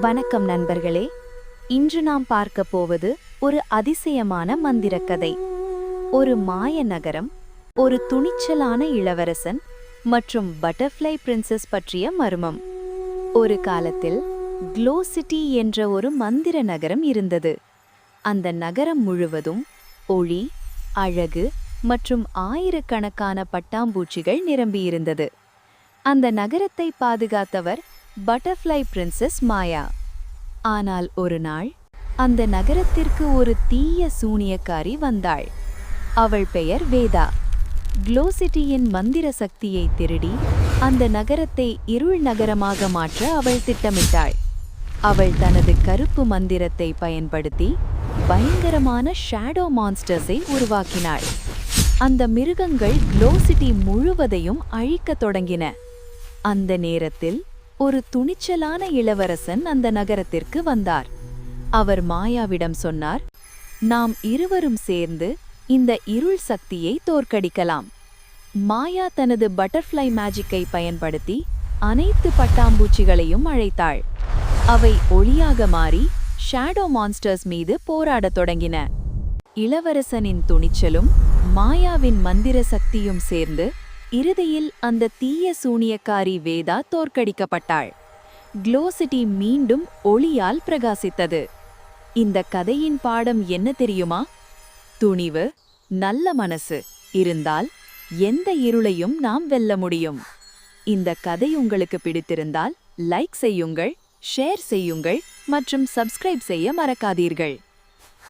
வணக்கம் நண்பர்களே. இன்று நாம் பார்க்க போவது ஒரு அதிசயமான மந்திரக்கதை. ஒரு மாய நகரம், ஒரு துணிச்சலான இளவரசன் மற்றும் பட்டர்ஃப்ளை பிரின்சஸ் பற்றிய மர்மம். ஒரு காலத்தில் க்ளோ சிட்டி என்ற ஒரு மந்திர நகரம் இருந்தது. அந்த நகரம் முழுவதும் ஒளி, அழகு மற்றும் ஆயிரக்கணக்கான பட்டாம்பூச்சிகள் நிரம்பியிருந்தது. அந்த நகரத்தை பாதுகாத்தவர் பட்டர்ஃப்ளை பிரின்சஸ் மாயா. ஆனால் ஒரு நாள் அந்த நகரத்திற்கு ஒரு தீய சூனியக்காரி வந்தாள். அவள் பெயர் வேதா. க்ளோ சிட்டியின் மந்திர சக்தியை திருடி அந்த நகரத்தை இருள் நகரமாக மாற்ற அவள் திட்டமிட்டாள். அவள் தனது கருப்பு மந்திரத்தை பயன்படுத்தி பயங்கரமான ஷேடோ மான்ஸ்டர்ஸை உருவாக்கினாள். அந்த மிருகங்கள் க்ளோ சிட்டி முழுவதையும் அழிக்கத் தொடங்கின. அந்த நேரத்தில் ஒரு துணிச்சலான இளவரசன் அந்த நகரத்திற்கு வந்தார். அவர் மாயாவிடம் சொன்னார், நாம் இருவரும் சேர்ந்து இந்த இருள் சக்தியை தோற்கடிக்கலாம். மாயா தனது பட்டர்ஃப்ளை மேஜிக்கை பயன்படுத்தி அனைத்து பட்டாம்பூச்சிகளையும் அழைத்தாள். அவை ஒளியாக மாறி ஷேடோ மான்ஸ்டர்ஸ் மீது போராடத் தொடங்கின. இளவரசனின் துணிச்சலும் மாயாவின் மந்திர சக்தியும் சேர்ந்து இறுதியில் அந்த தீய சூனியக்காரி வேதா தோற்கடிக்கப்பட்டாள். க்ளோ சிட்டி மீண்டும் ஒளியால் பிரகாசித்தது. இந்த கதையின் பாடம் என்ன தெரியுமா? துணிவு, நல்ல மனசு இருந்தால் எந்த இருளையும் நாம் வெல்ல முடியும். இந்த கதை உங்களுக்கு பிடித்திருந்தால் லைக் செய்யுங்கள், ஷேர் செய்யுங்கள் மற்றும் சப்ஸ்கிரைப் செய்ய மறக்காதீர்கள்.